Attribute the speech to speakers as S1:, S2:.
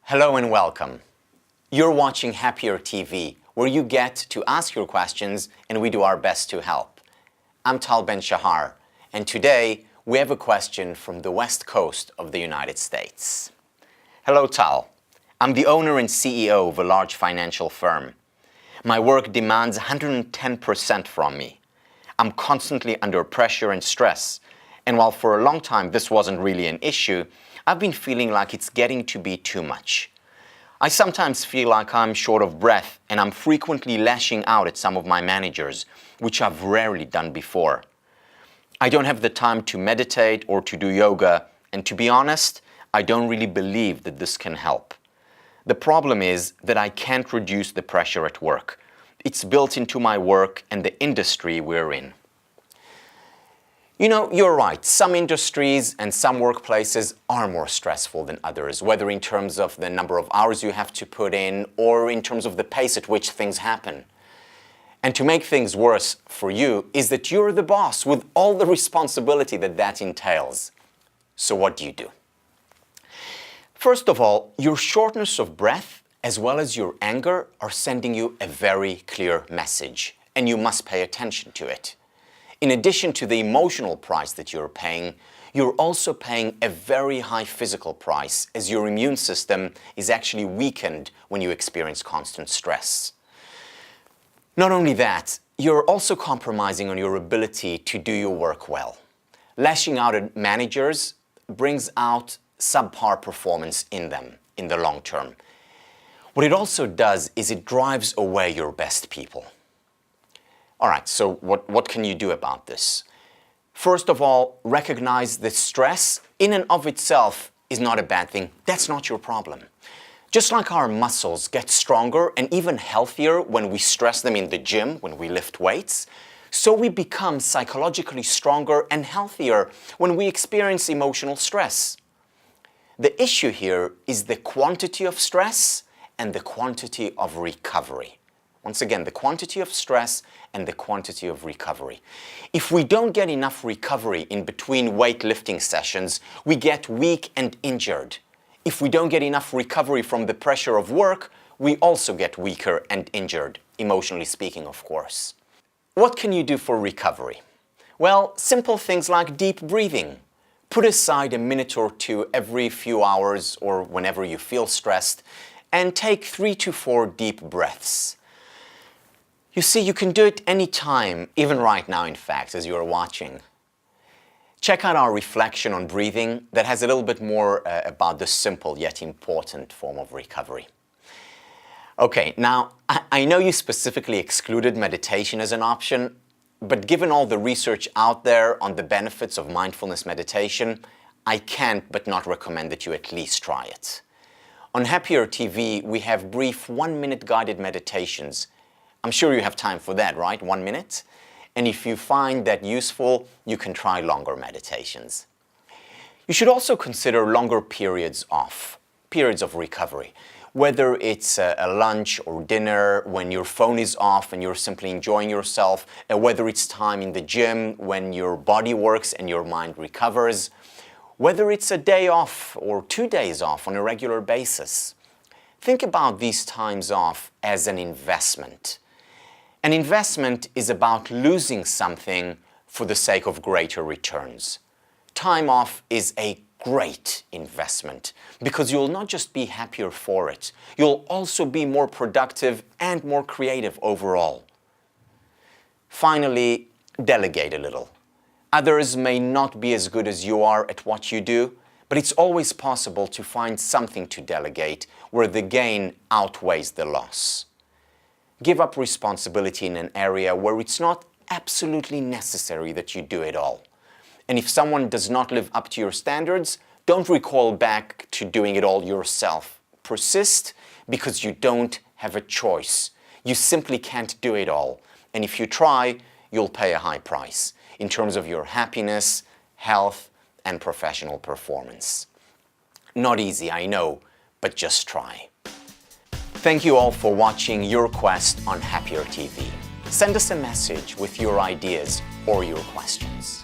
S1: Hello and welcome. You're watching Happier TV, where you get to ask your questions and we do our best to help. I'm Tal Ben Shahar, and today we have a question from the West Coast of the United States. Hello, Tal. I'm the owner and CEO of a large financial firm. My work demands 110% from me. I'm constantly under pressure and stress, and while for a long time this wasn't really an issue, I've been feeling like it's getting to be too much. I sometimes feel like I'm short of breath and I'm frequently lashing out at some of my managers, which I've rarely done before. I don't have the time to meditate or to do yoga, and to be honest, I don't really believe that this can help. The problem is that I can't reduce the pressure at work. It's built into my work and the industry we're in. You know, you're right. Some industries and some workplaces are more stressful than others, whether in terms of the number of hours you have to put in or in terms of the pace at which things happen. And to make things worse for you is that you're the boss with all the responsibility that entails. So what do you do? First of all, your shortness of breath as well as your anger are sending you a very clear message, and you must pay attention to it. In addition to the emotional price that you're paying, you're also paying a very high physical price, as your immune system is actually weakened when you experience constant stress. Not only that, you're also compromising on your ability to do your work well. Lashing out at managers brings out subpar performance in them in the long term. What it also does is it drives away your best people. All right, so what can you do about this? First of all, recognize that stress in and of itself is not a bad thing. That's not your problem. Just like our muscles get stronger and even healthier when we stress them in the gym, when we lift weights, so we become psychologically stronger and healthier when we experience emotional stress. The issue here is the quantity of stress and the quantity of recovery. Once again, the quantity of stress and the quantity of recovery. If we don't get enough recovery in between weightlifting sessions, we get weak and injured. If we don't get enough recovery from the pressure of work, we also get weaker and injured, emotionally speaking, of course. What can you do for recovery? Well, simple things like deep breathing. Put aside a minute or two every few hours or whenever you feel stressed, and take 3 to 4 deep breaths. You see, you can do it anytime, even right now, in fact, as you're watching. Check out our reflection on breathing that has a little bit more about this simple yet important form of recovery. Okay, now, I know you specifically excluded meditation as an option, but given all the research out there on the benefits of mindfulness meditation, I can't but not recommend that you at least try it. On Happier TV, we have brief 1-minute guided meditations. I'm sure you have time for that, right? 1 minute? And if you find that useful, you can try longer meditations. You should also consider longer periods off, periods of recovery. Whether it's a lunch or dinner when your phone is off and you're simply enjoying yourself, whether it's time in the gym when your body works and your mind recovers, whether it's a day off or 2 days off on a regular basis. Think about these times off as an investment. An investment is about losing something for the sake of greater returns. Time off is a great investment because you'll not just be happier for it, you'll also be more productive and more creative overall. Finally, delegate a little. Others may not be as good as you are at what you do, but it's always possible to find something to delegate where the gain outweighs the loss. Give up responsibility in an area where it's not absolutely necessary that you do it all. And if someone does not live up to your standards, don't recoil back to doing it all yourself. Persist because you don't have a choice. You simply can't do it all. And if you try, you'll pay a high price in terms of your happiness, health, and professional performance. Not easy, I know, but just try. Thank you all for watching your quest on Happier TV. Send us a message with your ideas or your questions.